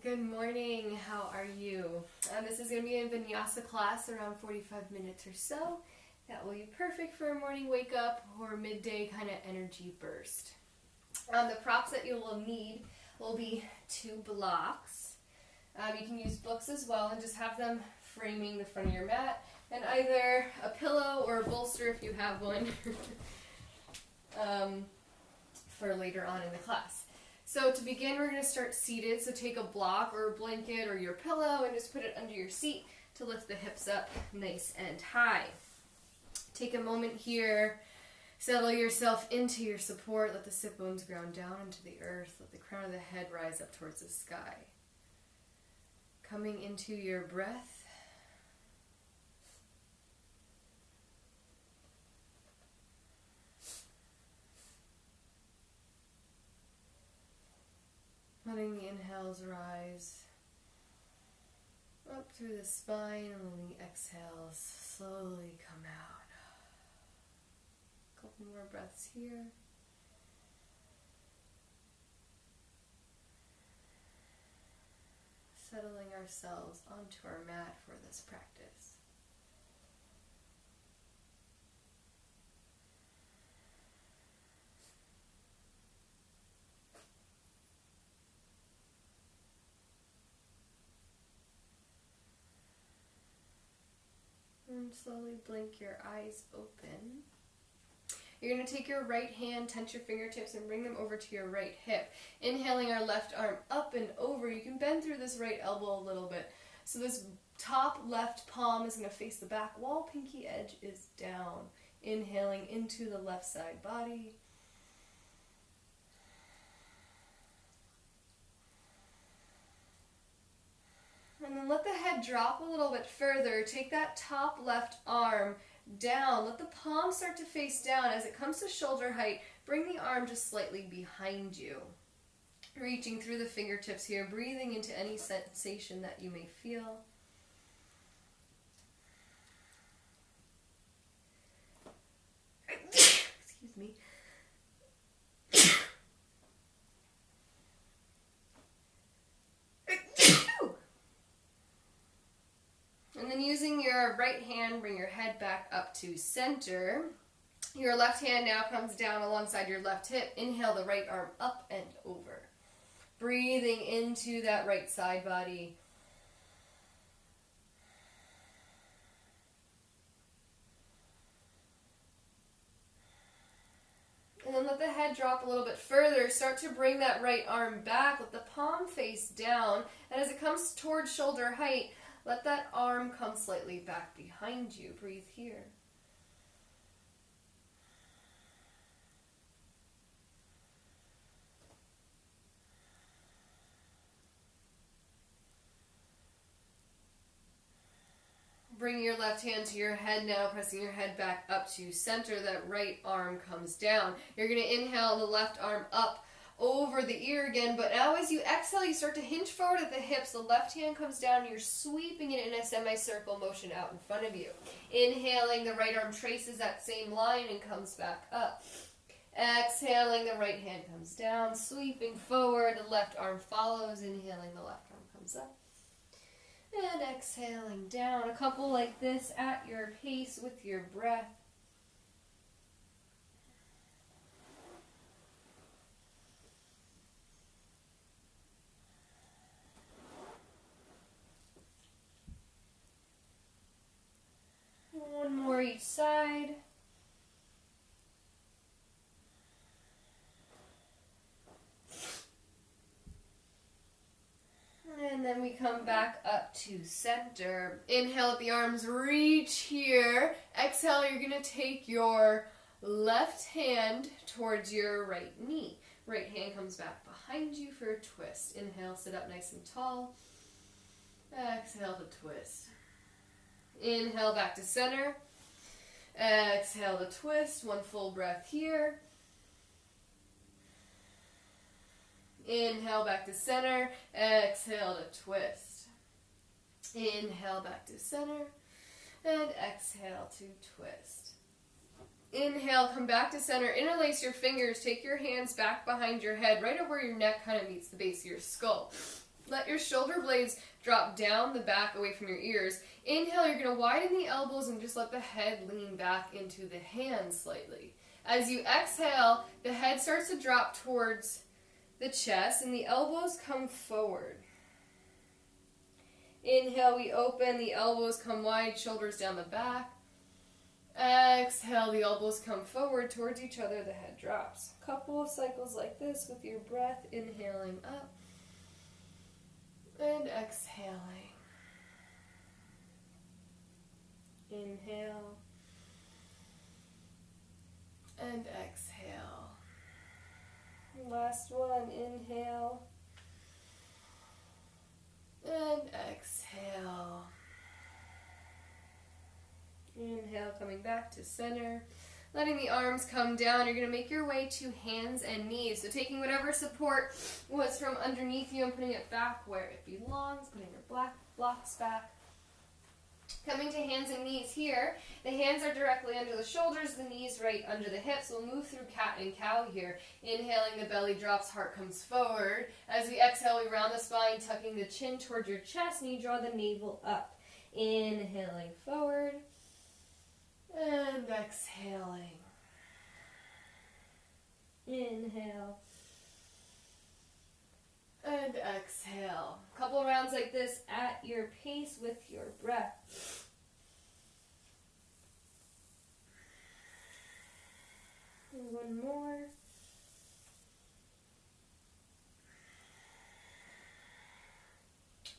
Good morning, how are you? This is going to be a Vinyasa class around 45 minutes or so. That will be perfect for a morning wake up or midday kind of energy burst. The props that you will need will be 2 blocks. You can use books as well and just have them framing the front of your mat, and either a pillow or a bolster if you have one for later on in the class. So to begin, we're going to start seated. So take a block or a blanket or your pillow and just put it under your seat to lift the hips up nice and high. Take a moment here, settle yourself into your support. Let the sit bones ground down into the earth. Let the crown of the head rise up towards the sky. Coming into your breath. Letting the inhales rise up through the spine, and letting the exhales slowly come out. A couple more breaths here. Settling ourselves onto our mat for this practice. And slowly blink your eyes open. You're going to take your right hand, tense your fingertips, and bring them over to your right hip. Inhaling our left arm up and over. You can bend through this right elbow a little bit. So this top left palm is going to face the back wall. Pinky edge is down. Inhaling into the left side body. And then let the head drop a little bit further. Take that top left arm down. Let the palm start to face down. As it comes to shoulder height, bring the arm just slightly behind you. Reaching through the fingertips here, breathing into any sensation that you may feel. Excuse me. And then using your right hand, bring your head back up to center. Your left hand now comes down alongside your left hip. Inhale the right arm up and over. Breathing into that right side body. And then let the head drop a little bit further. Start to bring that right arm back. Let the palm face down. And as it comes towards shoulder height, let that arm come slightly back behind you. Breathe here. Bring your left hand to your head now, pressing your head back up to center. That right arm comes down. You're going to inhale the left arm up over the ear again, but now as you exhale, you start to hinge forward at the hips. The left hand comes down, and you're sweeping it in a semicircle motion out in front of you. Inhaling, the right arm traces that same line and comes back up. Exhaling, the right hand comes down, sweeping forward, the left arm follows. Inhaling, the left arm comes up. And exhaling down. A couple like this at your pace with your breath. One more each side. And then we come back up to center. Inhale, let the arms reach here. Exhale, you're going to take your left hand towards your right knee. Right hand comes back behind you for a twist. Inhale, sit up nice and tall. Exhale to twist. Inhale back to center. Exhale to twist. One full breath here. Inhale back to center. Exhale to twist. Inhale back to center. And exhale to twist. Inhale, come back to center. Interlace your fingers. Take your hands back behind your head, right up where your neck kind of meets the base of your skull. Let your shoulder blades drop down the back away from your ears. Inhale, you're going to widen the elbows and just let the head lean back into the hands slightly. As you exhale, the head starts to drop towards the chest and the elbows come forward. Inhale, we open, the elbows come wide, shoulders down the back. Exhale, the elbows come forward towards each other, the head drops. Couple of cycles like this with your breath, inhaling up and exhaling. Inhale and exhale. Last one, inhale and exhale. Inhale, coming back to center. Letting the arms come down. You're going to make your way to hands and knees. So taking whatever support was from underneath you and putting it back where it belongs. Putting your blocks back. Coming to hands and knees here. The hands are directly under the shoulders, the knees right under the hips. We'll move through cat and cow here. Inhaling, the belly drops, heart comes forward. As we exhale, we round the spine, tucking the chin toward your chest, and you draw the navel up. Inhaling forward. And exhaling. Inhale. And exhale. Couple rounds like this at your pace with your breath. And one more.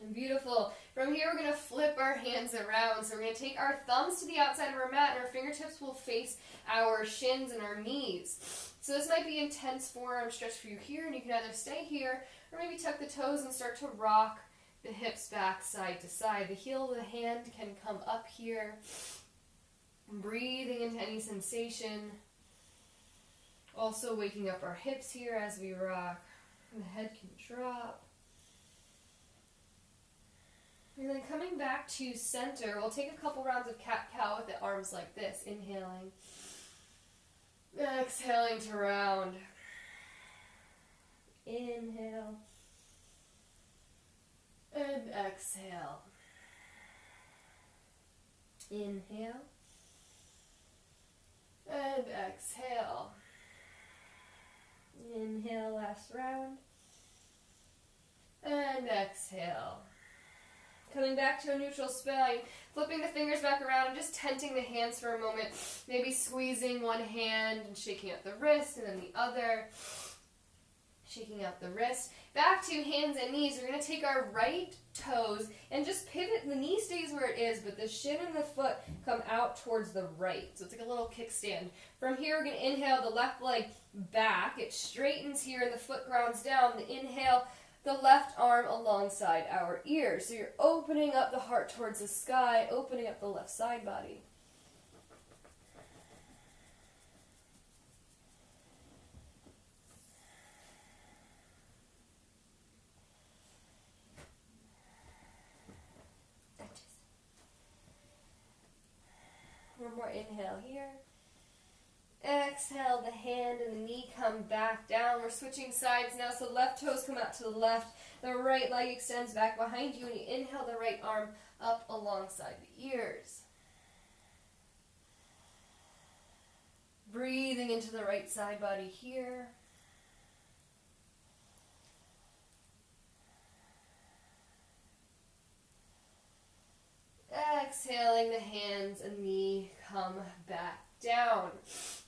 And beautiful. From here, we're going to flip our hands around. So we're going to take our thumbs to the outside of our mat, and our fingertips will face our shins and our knees. So this might be intense forearm stretch for you here, and you can either stay here, or maybe tuck the toes and start to rock the hips back side to side. The heel of the hand can come up here. Breathing into any sensation. Also waking up our hips here as we rock. And the head can drop. And then coming back to center, we'll take a couple rounds of cat-cow with the arms like this. Inhaling. Exhaling to round. Inhale. And exhale. Inhale. And exhale. Inhale, last round. And exhale. Coming back to a neutral spine, flipping the fingers back around and just tenting the hands for a moment. Maybe squeezing one hand and shaking out the wrist, and then the other. Shaking out the wrist. Back to hands and knees. We're going to take our right toes and just pivot. The knee stays where it is, but the shin and the foot come out towards the right. So it's like a little kickstand. From here, we're going to inhale the left leg back. It straightens here and the foot grounds down. The inhale, the left arm alongside our ear. So you're opening up the heart towards the sky, opening up the left side body. One more inhale here. Exhale, the hand and the knee come back down. We're switching sides now, so left toes come out to the left. The right leg extends back behind you, and you inhale the right arm up alongside the ears. Breathing into the right side body here. Exhaling, the hands and knee come back down.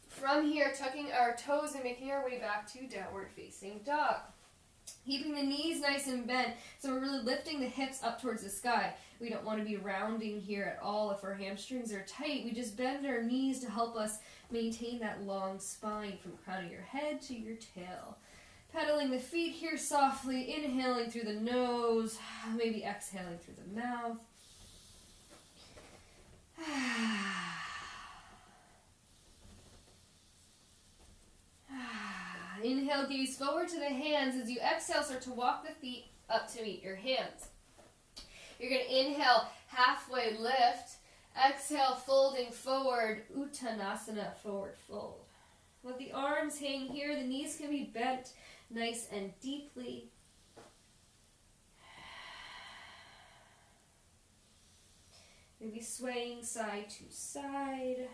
From here, tucking our toes and making our way back to downward facing dog. Keeping the knees nice and bent, so we're really lifting the hips up towards the sky. We don't want to be rounding here at all. If our hamstrings are tight, we just bend our knees to help us maintain that long spine from the crown of your head to your tail. Pedaling the feet here softly, inhaling through the nose, maybe exhaling through the mouth. Inhale, gaze forward to the hands. As you exhale, start to walk the feet up to meet your hands. You're going to inhale, halfway lift. Exhale, folding forward, Uttanasana, forward fold. Let the arms hang here. The knees can be bent nice and deeply. swaying side to side.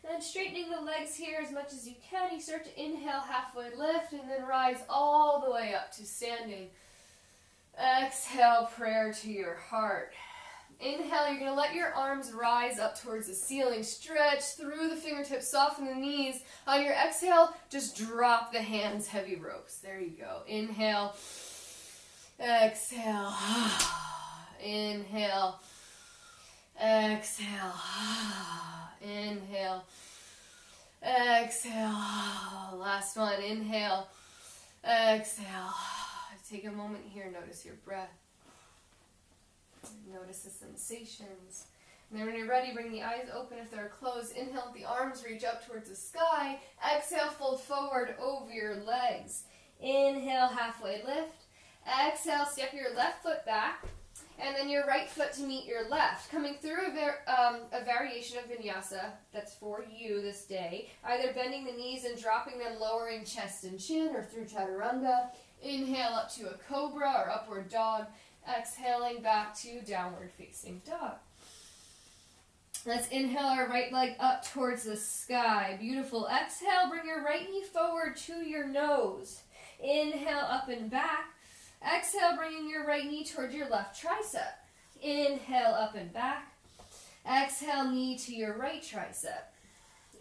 And straightening the legs here as much as you can. You start to inhale, halfway lift, and then rise all the way up to standing. Exhale, prayer to your heart. Inhale, you're going to let your arms rise up towards the ceiling. Stretch through the fingertips, soften the knees. On your exhale, just drop the hands, heavy ropes. There you go. Inhale. Exhale. Inhale. Exhale. Inhale. Exhale. Last one. Inhale. Exhale. Take a moment here. Notice your breath. Notice the sensations. And then when you're ready, bring the eyes open if they're closed. Inhale, the arms reach up towards the sky. Exhale, fold forward over your legs. Inhale, halfway lift. Exhale, step your left foot back. And then your right foot to meet your left. Coming through a variation of Vinyasa that's for you this day. Either bending the knees and dropping them, lowering chest and chin, or through Chaturanga. Inhale up to a cobra or upward dog. Exhaling back to downward facing dog. Let's inhale our right leg up towards the sky. Beautiful. Exhale, bring your right knee forward to your nose. Inhale, up and back. Exhale, bringing your right knee towards your left tricep. Inhale, up and back. Exhale, knee to your right tricep.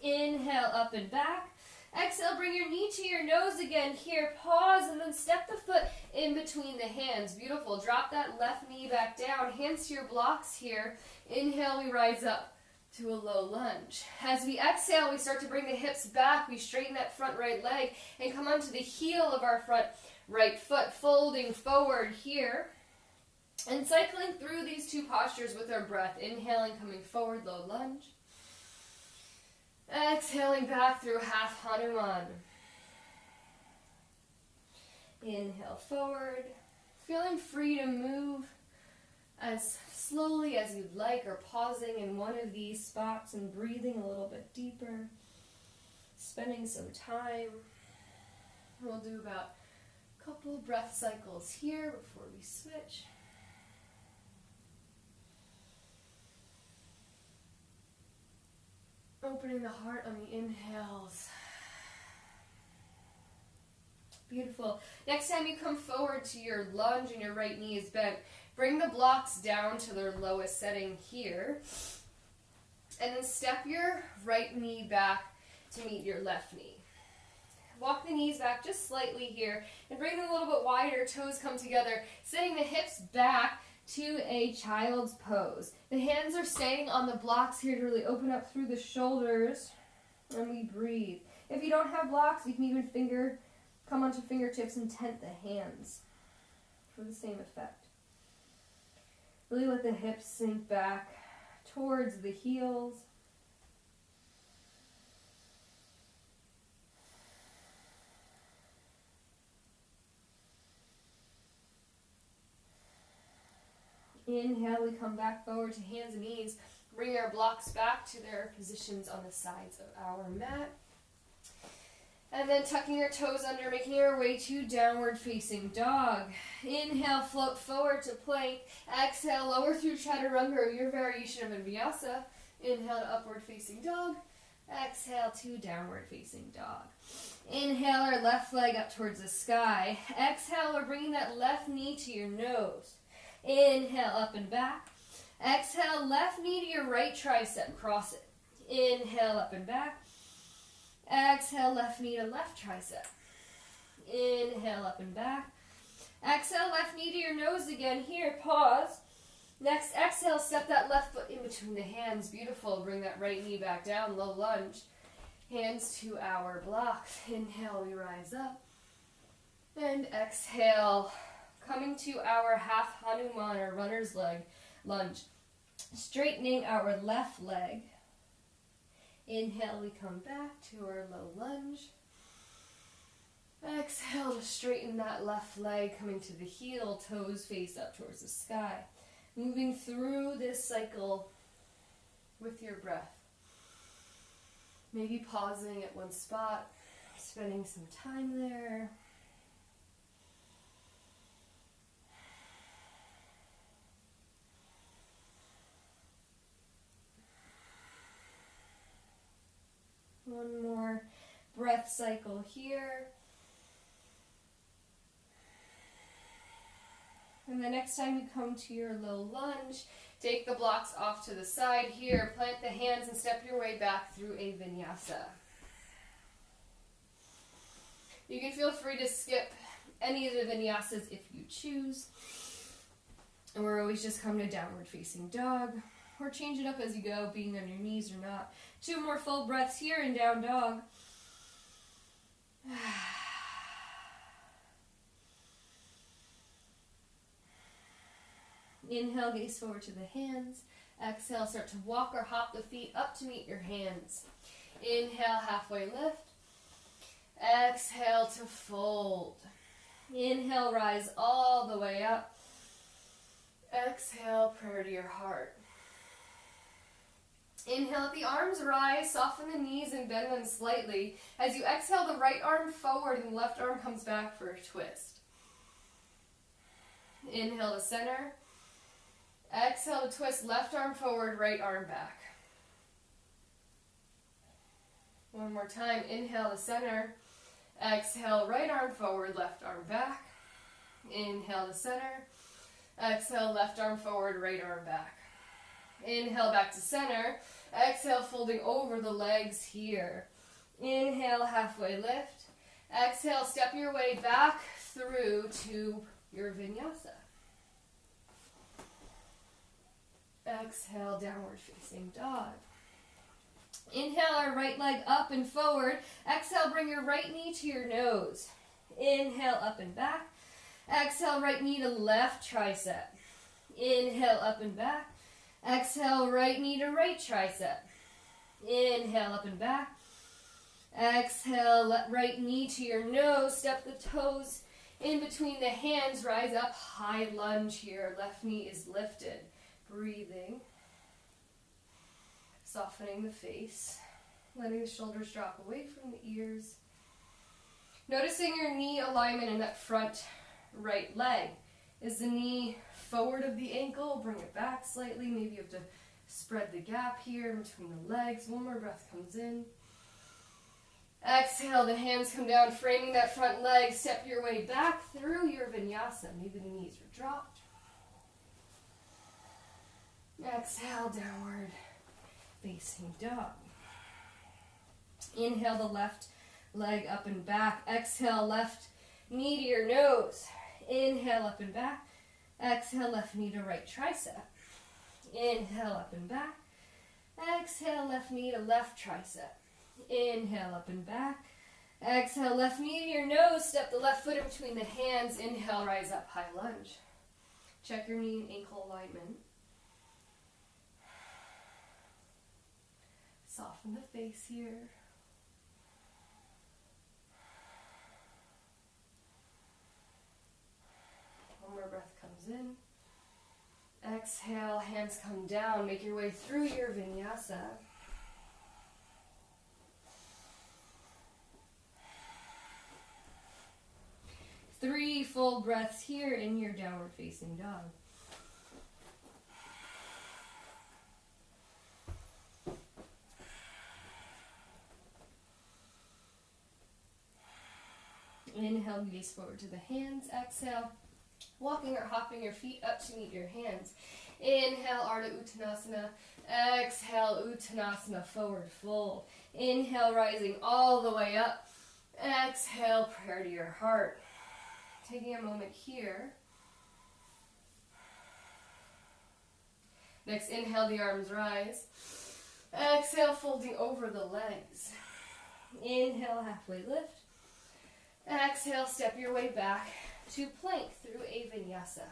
Inhale, up and back. Exhale, bring your knee to your nose again here. Pause and then step the foot in between the hands. Beautiful. Drop that left knee back down. Hands to your blocks here. Inhale, we rise up to a low lunge. As we exhale, we start to bring the hips back. We straighten that front right leg and come onto the heel of our front right foot, folding forward here. And cycling through these two postures with our breath. Inhaling, coming forward, low lunge. Exhaling back through half Hanuman. Inhale forward. Feeling free to move as slowly as you'd like, or pausing in one of these spots and breathing a little bit deeper. Spending some time. We'll do about a couple breath cycles here before we switch. Opening the heart on the inhales. Beautiful. Next time you come forward to your lunge and your right knee is bent, bring the blocks down to their lowest setting here. And then step your right knee back to meet your left knee. Walk the knees back just slightly here and bring them a little bit wider. Toes come together, sitting the hips back to a child's pose. The hands are staying on the blocks here to really open up through the shoulders, and we breathe. If you don't have blocks, you can even come onto fingertips and tent the hands for the same effect. Really let the hips sink back towards the heels. Inhale, we come back forward to hands and knees. Bring our blocks back to their positions on the sides of our mat. And then tucking your toes under, making our way to downward facing dog. Inhale, float forward to plank. Exhale, lower through Chaturanga, or your variation of Vinyasa. Inhale to upward facing dog. Exhale to downward facing dog. Inhale, our left leg up towards the sky. Exhale, we're bringing that left knee to your nose. Inhale, up and back. Exhale, left knee to your right tricep. Cross it. Inhale, up and back. Exhale, left knee to left tricep. Inhale, up and back. Exhale, left knee to your nose again here. Pause. Next, exhale, step that left foot in between the hands. Beautiful. Bring that right knee back down. Low lunge. Hands to our blocks. Inhale, we rise up. And exhale. Coming to our half Hanuman, or runner's leg lunge. Straightening our left leg. Inhale, we come back to our low lunge. Exhale to straighten that left leg, coming to the heel, toes face up towards the sky. Moving through this cycle with your breath. Maybe pausing at one spot, spending some time there. breath cycle here. And the next time you come to your low lunge, take the blocks off to the side here, plant the hands and step your way back through a vinyasa. You can feel free to skip any of the vinyasas if you choose. And we're always just come to downward facing dog, or change it up as you go, being on your knees or not. 2 more full breaths here in down dog. Inhale, gaze forward to the hands. Exhale, start to walk or hop the feet up to meet your hands. Inhale, halfway lift. Exhale to fold. Inhale, rise all the way up. Exhale, prayer to your heart. Inhale, let the arms rise, soften the knees and bend them slightly. As you exhale, the right arm forward and the left arm comes back for a twist. Inhale to center. Exhale to twist, left arm forward, right arm back. One more time, inhale to center. Exhale, right arm forward, left arm back. Inhale to center. Exhale, left arm forward, right arm back. Inhale back to center. Exhale, folding over the legs here. Inhale, halfway lift. Exhale, step your way back through to your vinyasa. Exhale, downward facing dog. Inhale our right leg up and forward. Exhale, bring your right knee to your nose. Inhale, up and back. Exhale, right knee to left tricep. Inhale, up and back. Exhale, right knee to right tricep. Inhale, up and back. Exhale, right knee to your nose. Step the toes in between the hands. Rise up, high lunge here. Left knee is lifted. Breathing. Softening the face. Letting the shoulders drop away from the ears. Noticing your knee alignment in that front right leg. Is the knee forward of the ankle? Bring it back slightly. Maybe you have to spread the gap here in between the legs. One more breath comes in. Exhale, the hands come down, framing that front leg. Step your way back through your vinyasa. Maybe the knees are dropped. Exhale, downward facing dog. Inhale the left leg up and back. Exhale, left knee to your nose. Inhale, up and back. Exhale, left knee to right tricep. Inhale, up and back. Exhale, left knee to left tricep. Inhale, up and back. Exhale, left knee to your nose. Step the left foot in between the hands. Inhale, rise up, high lunge. Check your knee and ankle alignment. Soften the face here. One more breath comes in. Exhale, hands come down. Make your way through your vinyasa. Three full breaths here in your downward facing dog. Inhale, gaze forward to the hands. Exhale, walking or hopping your feet up to meet your hands. Inhale, Ardha Uttanasana. Exhale, Uttanasana, forward fold. Inhale, rising all the way up. Exhale, prayer to your heart. Taking a moment here. Next, inhale, the arms rise. Exhale, folding over the legs. Inhale, halfway lift. Exhale, step your way back to plank through a vinyasa.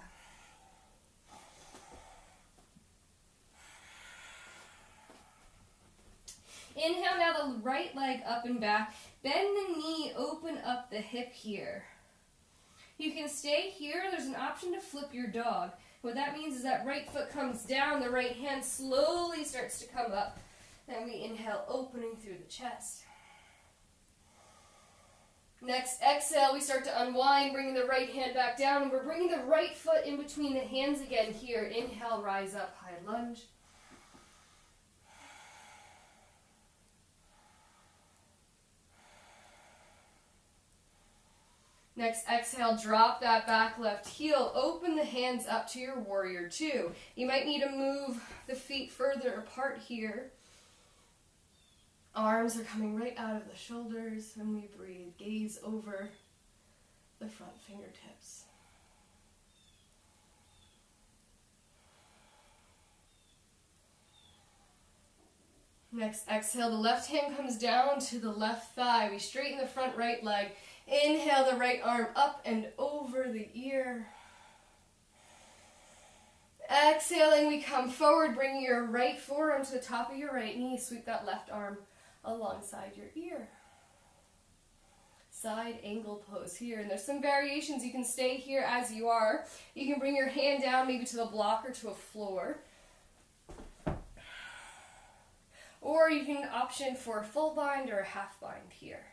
Inhale now the right leg up and back. Bend the knee, open up the hip here. You can stay here. There's an option to flip your dog. What that means is that right foot comes down, the right hand slowly starts to come up. Then we inhale, opening through the chest. Next, exhale, we start to unwind, bringing the right hand back down, and we're bringing the right foot in between the hands again here. Inhale, rise up, high lunge. Next, exhale, drop that back left heel. Open the hands up to your warrior two. You might need to move the feet further apart here. Arms are coming right out of the shoulders when we breathe. Gaze over the front fingertips. Next, exhale, the left hand comes down to the left thigh. We straighten the front right leg. Inhale the right arm up and over the ear. Exhaling, we come forward, bring your right forearm to the top of your right knee. Sweep that left arm alongside your ear. Side angle pose here. And there's some variations. You can stay here as you are. You can bring your hand down maybe to the block or to a floor. Or you can option for a full bind or a half bind here.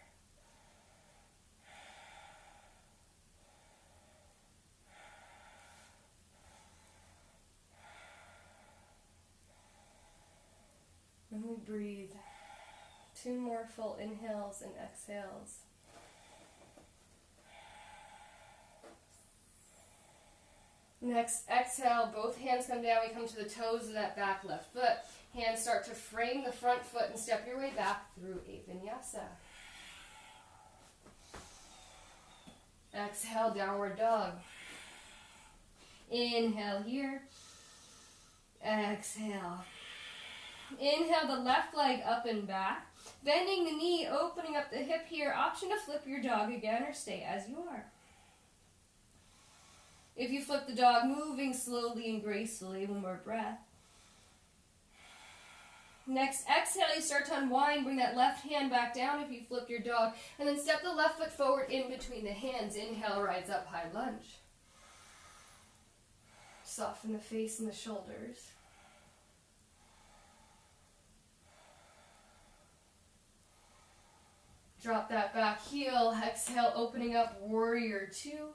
And we breathe. 2 more full inhales and exhales. Next, exhale, both hands come down. We come to the toes of that back left foot. Hands start to frame the front foot and step your way back through a vinyasa. Exhale, downward dog. Inhale here. Exhale. Inhale the left leg up and back. Bending the knee, opening up the hip here. Option to flip your dog again or stay as you are. If you flip the dog, moving slowly and gracefully, one more breath. Next, exhale, you start to unwind. Bring that left hand back down if you flip your dog. And then step the left foot forward in between the hands. Inhale, rise up, high lunge. Soften the face and the shoulders. Drop that back heel. Exhale, opening up, warrior two.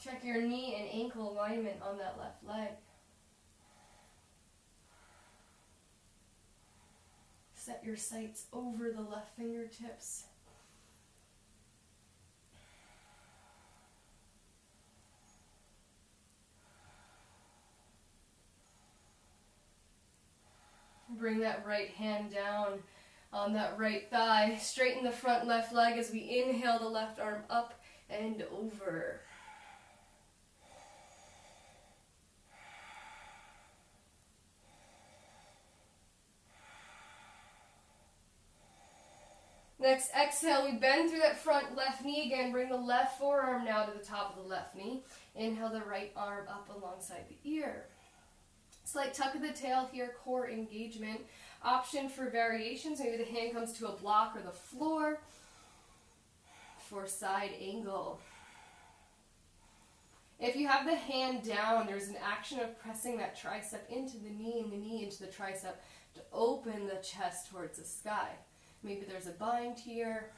Check your knee and ankle alignment on that left leg. Set your sights over the left fingertips. Bring that right hand down on that right thigh. Straighten the front left leg as we inhale the left arm up and over. Next, exhale, we bend through that front left knee again. Bring the left forearm now to the top of the left knee. Inhale the right arm up alongside the ear. Slight tuck of the tail here, core engagement. Option for variations, maybe the hand comes to a block or the floor for side angle. If you have the hand down, there's an action of pressing that tricep into the knee and the knee into the tricep to open the chest towards the sky. Maybe there's a bind here.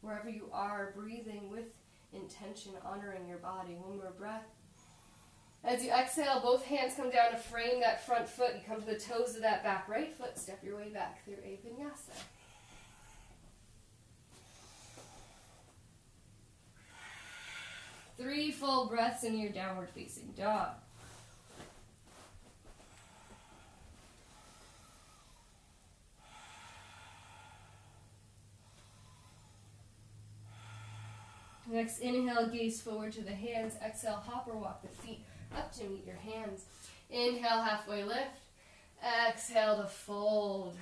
Wherever you are, breathing with intention, honoring your body. One more breath. As you exhale, both hands come down to frame that front foot. You come to the toes of that back right foot. Step your way back through a vinyasa. Three full breaths in your downward facing dog. Next, inhale, gaze forward to the hands. Exhale, hop or walk the feet up to meet your hands. Inhale, halfway lift. Exhale to fold.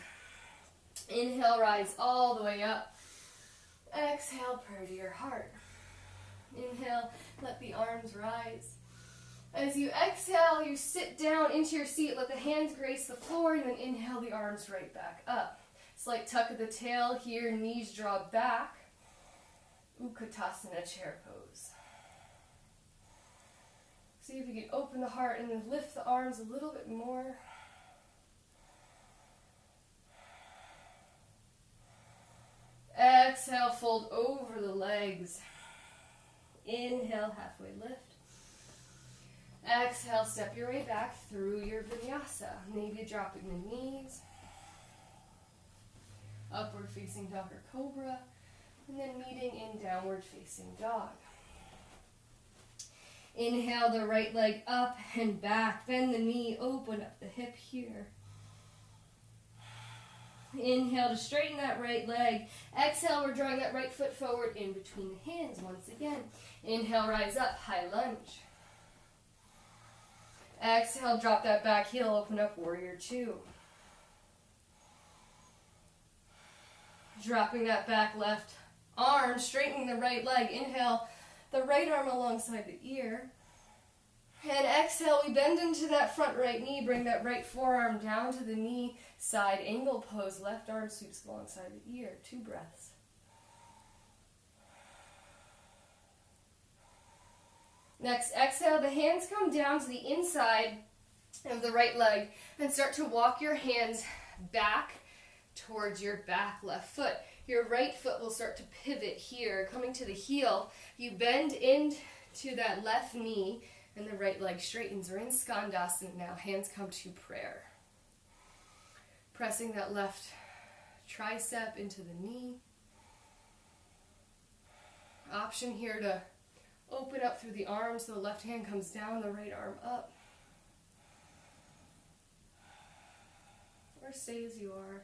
Inhale, rise all the way up. Exhale, purr to your heart. Inhale, let the arms rise. As you exhale, you sit down into your seat. Let the hands grace the floor, and then inhale the arms right back up. Slight tuck of the tail here, knees draw back. Utkatasana, chair pose. See if you can open the heart and then lift the arms a little bit more. Exhale, fold over the legs. Inhale, halfway lift. Exhale, step your way back through your vinyasa. Maybe dropping the knees. Upward facing dog or cobra. And then meeting in downward facing dog. Inhale the right leg up and back. Bend the knee, open up the hip here. Inhale to straighten that right leg. Exhale, we're drawing that right foot forward in between the hands once again. Inhale, rise up, high lunge. Exhale, drop that back heel, open up warrior two. Dropping that back left arm, straightening the right leg. Inhale, the right arm alongside the ear. And exhale, we bend into that front right knee, bring that right forearm down to the knee, side angle pose, left arm sweeps alongside the ear. 2 breaths. Next, exhale, the hands come down to the inside of the right leg and start to walk your hands back towards your back left foot. Your right foot will start to pivot here, coming to the heel. You bend into that left knee and the right leg straightens. We're in Skandasana now. Hands come to prayer. Pressing that left tricep into the knee. Option here to open up through the arms so the left hand comes down, the right arm up. Or stay as you are.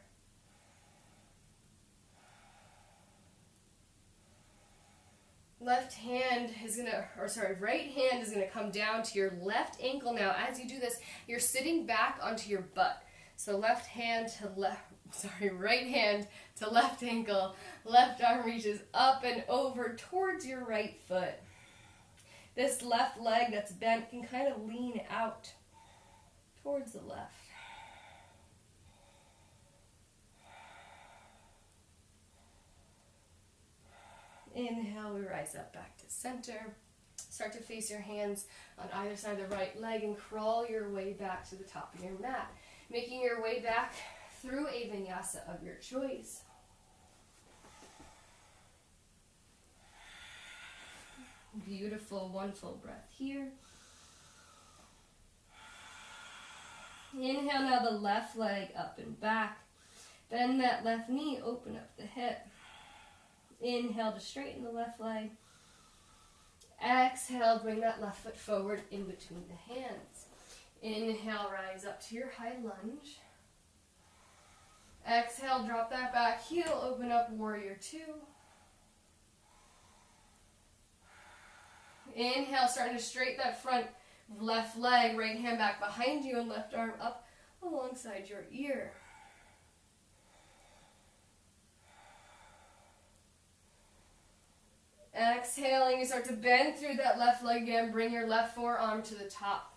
Right hand is gonna come down to your left ankle now. As you do this, you're sitting back onto your butt. So right hand to left ankle, left arm reaches up and over towards your right foot. This left leg that's bent can kind of lean out towards the left. Inhale, we rise up back to center. Start to face your hands on either side of the right leg and crawl your way back to the top of your mat. Making your way back through a vinyasa of your choice. Beautiful, one full breath here. Inhale now the left leg up and back. Bend that left knee, open up the hip. Inhale to straighten the left leg. Exhale, bring that left foot forward in between the hands. Inhale, rise up to your high lunge. Exhale, drop that back heel, open up warrior two. Inhale, starting to straighten that front left leg, right hand back behind you and left arm up alongside your ear. Exhaling, you start to bend through that left leg again. Bring your left forearm to the top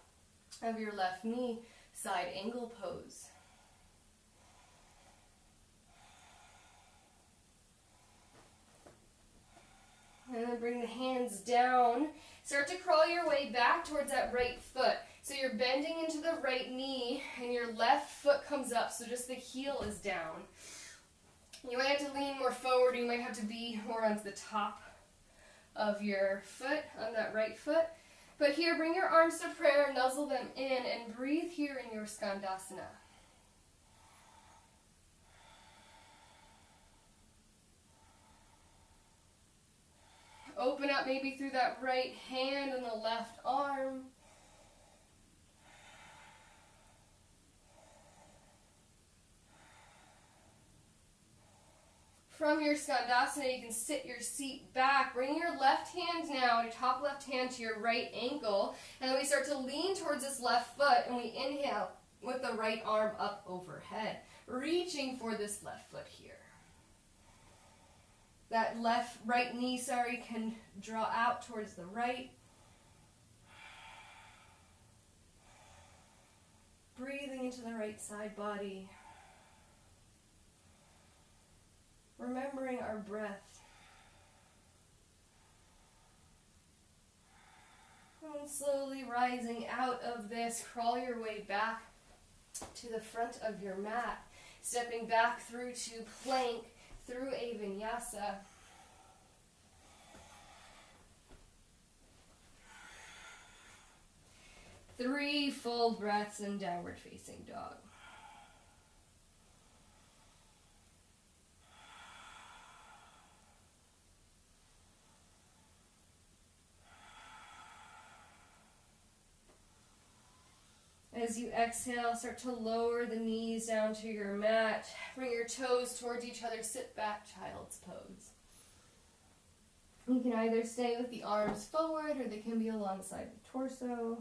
of your left knee, side angle pose. And then bring the hands down. Start to crawl your way back towards that right foot. So you're bending into the right knee and your left foot comes up, so just the heel is down. You might have to lean more forward, you might have to be more onto the top of your foot, on that right foot. But here, bring your arms to prayer, nuzzle them in, and breathe here in your Skandasana. Open up maybe through that right hand and the left arm. From your Skandasana, you can sit your seat back. Bring your left hand now, your top left hand to your right ankle. And then we start to lean towards this left foot, and we inhale with the right arm up overhead, reaching for this left foot here. That right knee, can draw out towards the right. Breathing into the right side body. Remembering our breath. And slowly rising out of this, crawl your way back to the front of your mat. Stepping back through to plank, through a vinyasa. 3 full breaths in downward facing dog. As you exhale, start to lower the knees down to your mat. Bring your toes towards each other. Sit back, child's pose. You can either stay with the arms forward or they can be alongside the torso.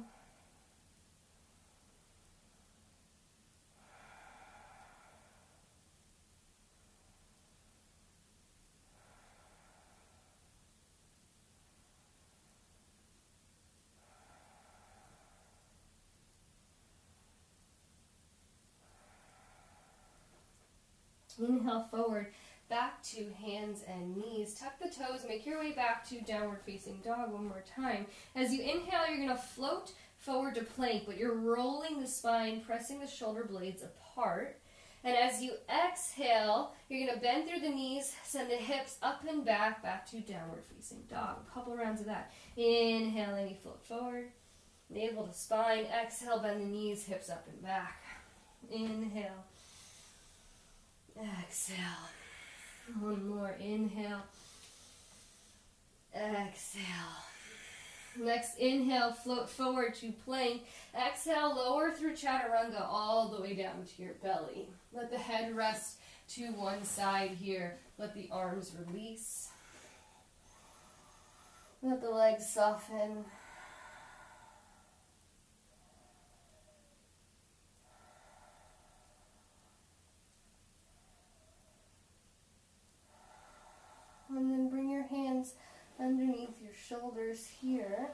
Inhale forward, back to hands and knees. Tuck the toes, make your way back to downward facing dog one more time. As you inhale, you're going to float forward to plank, but you're rolling the spine, pressing the shoulder blades apart. And as you exhale, you're going to bend through the knees, send the hips up and back to downward facing dog. A couple rounds of that. Inhaling, you float forward. Navel to spine. Exhale, bend the knees, hips up and back. Inhale. Exhale. One more. Inhale. Exhale. Next inhale, float forward to plank. Exhale, lower through chaturanga all the way down to your belly. Let the head rest to one side here. Let the arms release. Let the legs soften. And then bring your hands underneath your shoulders here.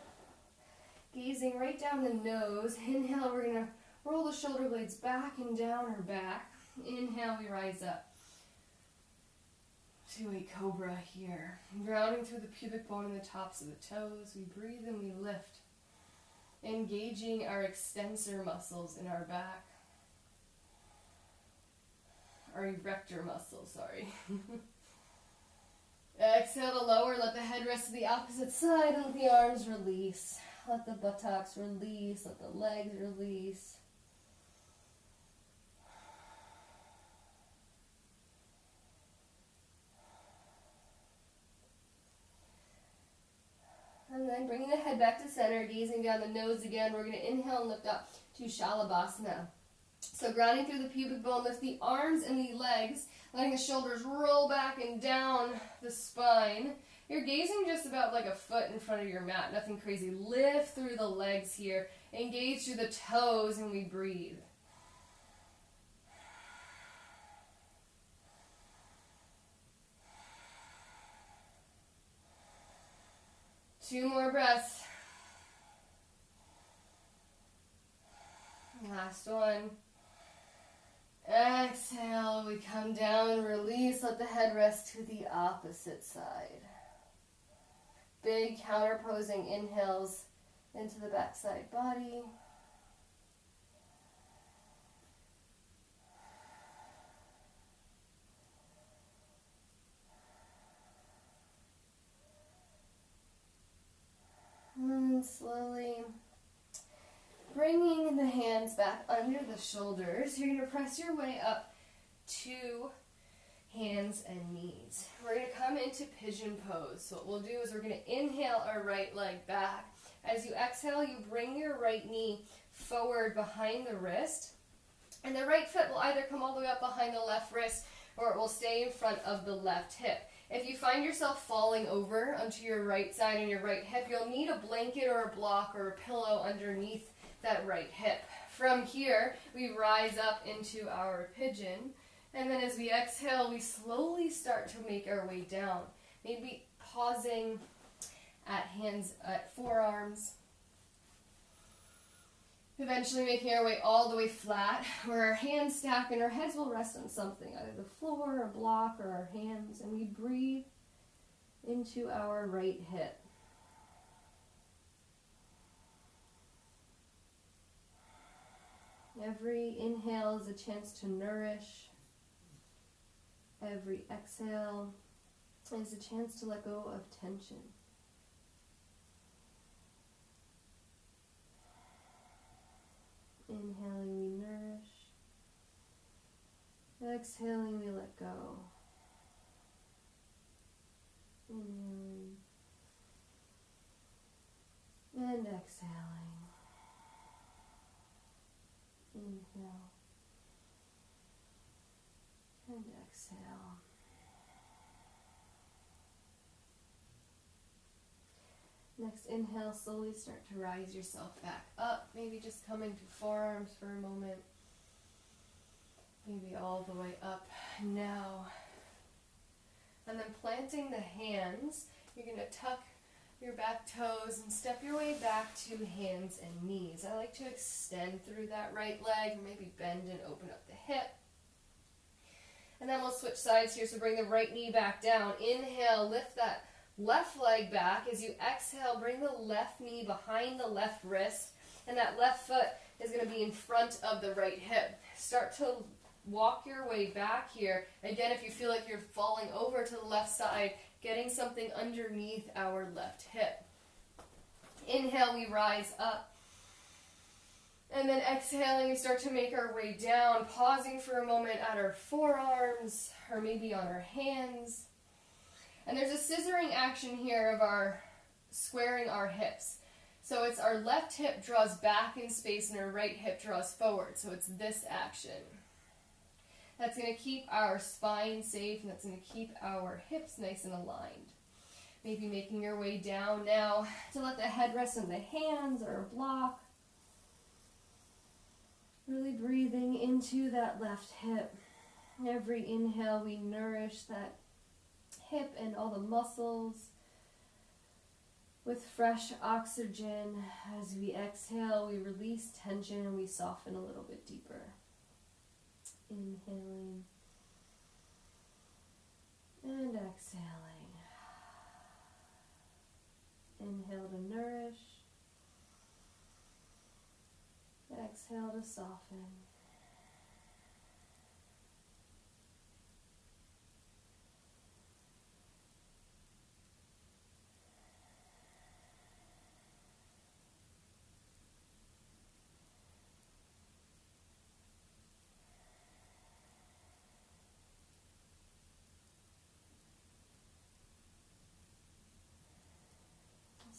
Gazing right down the nose. Inhale, we're going to roll the shoulder blades back and down or back. Inhale, we rise up to a cobra here. Grounding through the pubic bone and the tops of the toes. We breathe and we lift. Engaging our extensor muscles in our back. Our erector muscles, sorry. Exhale to lower, let the head rest to the opposite side, and let the arms release. Let the buttocks release, let the legs release. And then bringing the head back to center, gazing down the nose again, we're going to inhale and lift up to Shalabhasana. So grounding through the pubic bone, lift the arms and the legs, letting the shoulders roll back and down the spine. You're gazing just about like a foot in front of your mat, nothing crazy. Lift through the legs here, engage through the toes, and we breathe. Two more breaths. Last one. Exhale, we come down, release, let the head rest to the opposite side. Big counterposing inhales into the backside body. And slowly bringing the hands back under the shoulders, you're going to press your way up to hands and knees. We're going to come into pigeon pose. So what we'll do is we're going to inhale our right leg back. As you exhale, you bring your right knee forward behind the wrist. And the right foot will either come all the way up behind the left wrist or it will stay in front of the left hip. If you find yourself falling over onto your right side and your right hip, you'll need a blanket or a block or a pillow underneath that right hip. From here, we rise up into our pigeon, and then as we exhale, we slowly start to make our way down. Maybe pausing at forearms. Eventually making our way all the way flat, where our hands stack and our heads will rest on something, either the floor, a block, or our hands, and we breathe into our right hip. Every inhale is a chance to nourish. Every exhale is a chance to let go of tension. Exhaling, we let go. Inhaling. And exhaling. Inhale. And exhale. Next inhale, slowly start to rise yourself back up. Maybe just coming to forearms for a moment. Maybe all the way up now. And then planting the hands, you're going to tuck your back toes and step your way back to hands and knees. I like to extend through that right leg, or maybe bend and open up the hip. And then we'll switch sides here, so bring the right knee back down. Inhale, lift that left leg back. As you exhale, bring the left knee behind the left wrist, and that left foot is going to be in front of the right hip. Start to walk your way back here. Again, if you feel like you're falling over to the left side, getting something underneath our left hip. Inhale, we rise up. And then exhaling, we start to make our way down, pausing for a moment at our forearms, or maybe on our hands. And there's a scissoring action here of our squaring our hips. So it's our left hip draws back in space and our right hip draws forward. So it's this action. That's going to keep our spine safe, and that's going to keep our hips nice and aligned. Maybe making your way down now to let the head rest on the hands or a block. Really breathing into that left hip. Every inhale, we nourish that hip and all the muscles with fresh oxygen. As we exhale, we release tension and we soften a little bit deeper. Inhaling and exhaling. Inhale to nourish. Exhale to soften.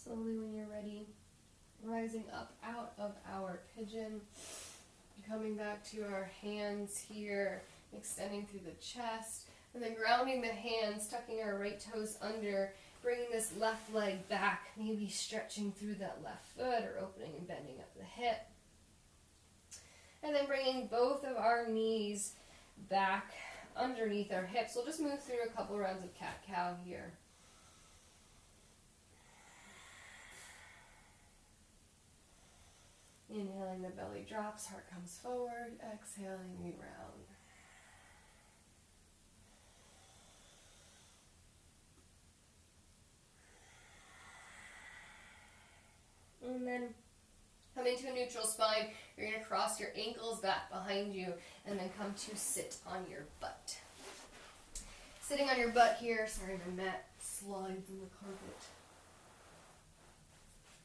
Slowly, when you're ready, rising up out of our pigeon, coming back to our hands here, extending through the chest, and then grounding the hands, tucking our right toes under, bringing this left leg back, maybe stretching through that left foot or opening and bending up the hip. And then bringing both of our knees back underneath our hips. We'll just move through a couple rounds of cat-cow here. Inhaling, the belly drops, heart comes forward. Exhaling, we round. And then coming to a neutral spine, you're going to cross your ankles back behind you and then come to sit on your butt. Sitting on your butt here, sorry, my mat slides in the carpet.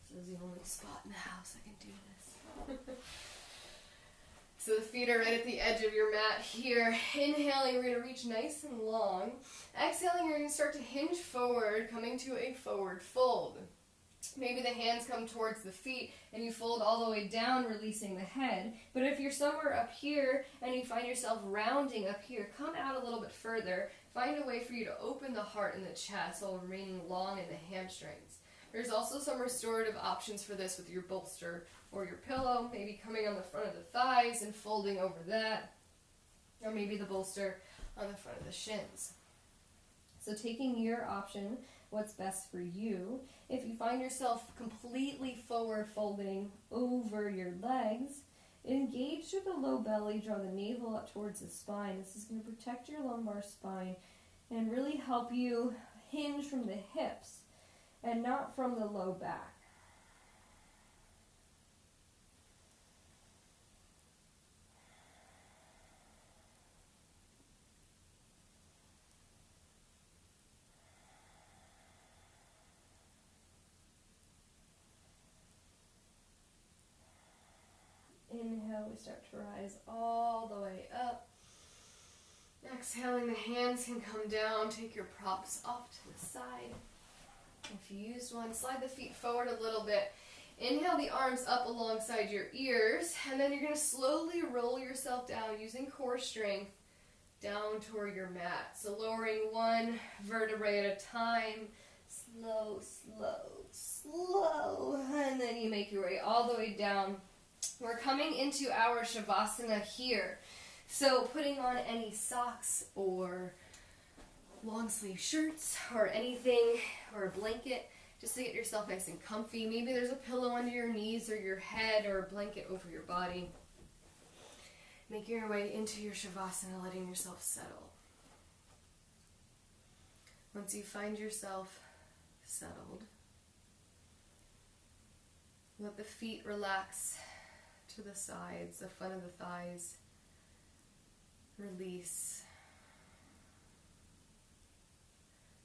This is the only spot in the house I can do this. So the feet are right at the edge of your mat here. Inhaling, we're going to reach nice and long. Exhaling, you're going to start to hinge forward, coming to a forward fold. Maybe the hands come towards the feet and you fold all the way down, releasing the head. But if you're somewhere up here and you find yourself rounding up here, come out a little bit further. Find a way for you to open the heart and the chest while remaining long in the hamstrings. There's also some restorative options for this with your bolster or your pillow, maybe coming on the front of the thighs and folding over that, or maybe the bolster on the front of the shins. So taking your option, what's best for you. If you find yourself completely forward folding over your legs, engage through the low belly, draw the navel up towards the spine. This is going to protect your lumbar spine and really help you hinge from the hips and not from the low back. Inhale, we start to rise all the way up. Exhaling, the hands can come down. Take your props off to the side. If you used one, slide the feet forward a little bit. Inhale the arms up alongside your ears, and then you're going to slowly roll yourself down using core strength down toward your mat. So lowering one vertebrae at a time. Slow, slow, slow. And then you make your way all the way down. We're coming into our Shavasana here. So putting on any socks or long sleeve shirts or anything, or a blanket, just to get yourself nice and comfy. Maybe there's a pillow under your knees or your head, or a blanket over your body. Making your way into your Shavasana, letting yourself settle. Once you find yourself settled, let the feet relax to the sides, the front of the thighs. Release.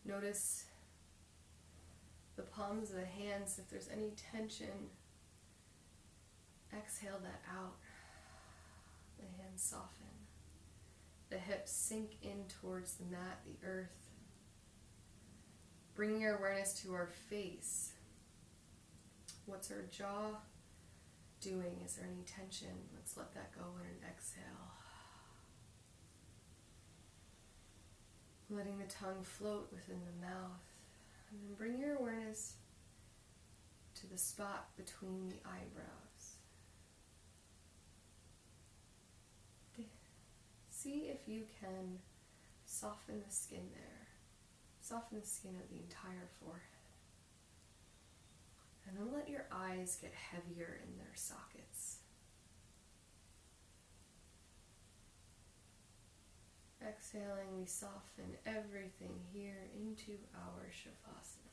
Notice the palms of the hands. If there's any tension, exhale that out. The hands soften. The hips sink in towards the mat, the earth. Bring your awareness to our face. What's our jaw doing? Is there any tension? Let's let that go in an exhale. Letting the tongue float within the mouth. And then bring your awareness to the spot between the eyebrows. See if you can soften the skin there. Soften the skin of the entire forehead. And then let your eyes get heavier in their sockets. Exhaling, we soften everything here into our Shavasana.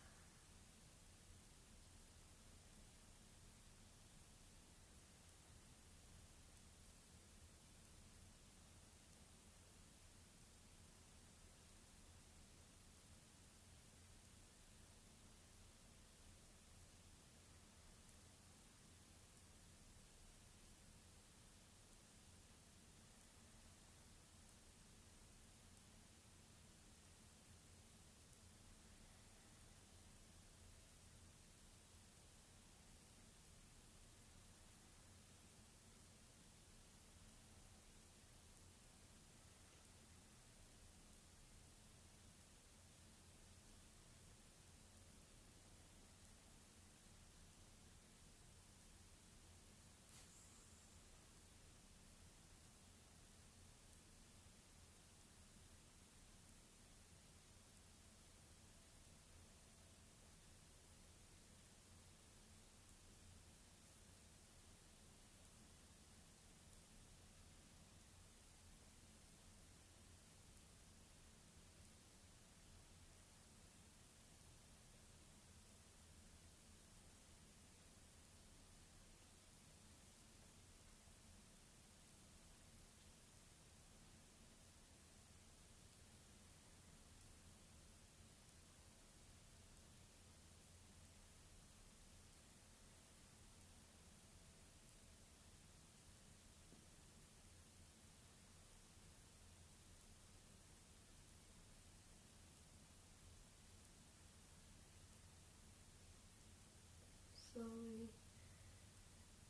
Slowly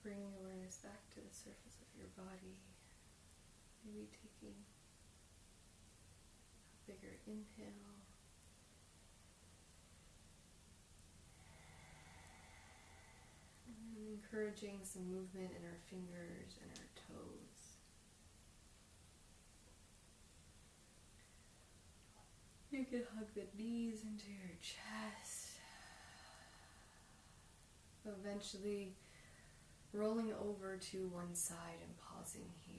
bring awareness back to the surface of your body. Maybe taking a bigger inhale. And encouraging some movement in our fingers and our toes. You can hug the knees into your chest. Eventually rolling over to one side and pausing here.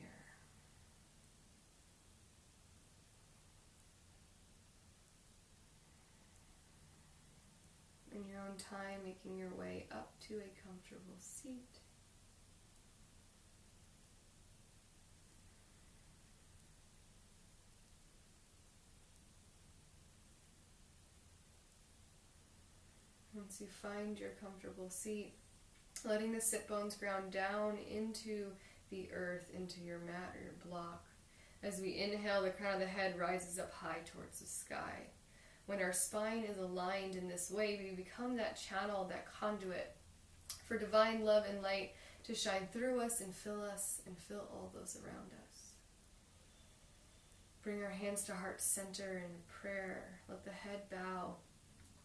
In your own time, making your way up to a comfortable seat. Once you find your comfortable seat, letting the sit bones ground down into the earth, into your mat or your block. As we inhale, the crown of the head rises up high towards the sky. When our spine is aligned in this way, we become that channel, that conduit for divine love and light to shine through us and fill all those around us. Bring our hands to heart center in prayer. Let the head bow.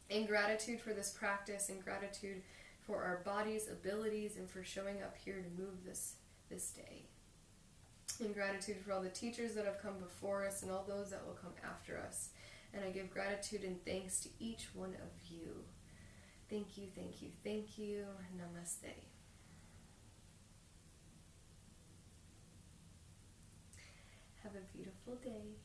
In gratitude for this practice, in gratitude for our body's abilities and for showing up here to move this day. In gratitude for all the teachers that have come before us and all those that will come after us. And I give gratitude and thanks to each one of you. Thank you, thank you, thank you. Namaste. Have a beautiful day.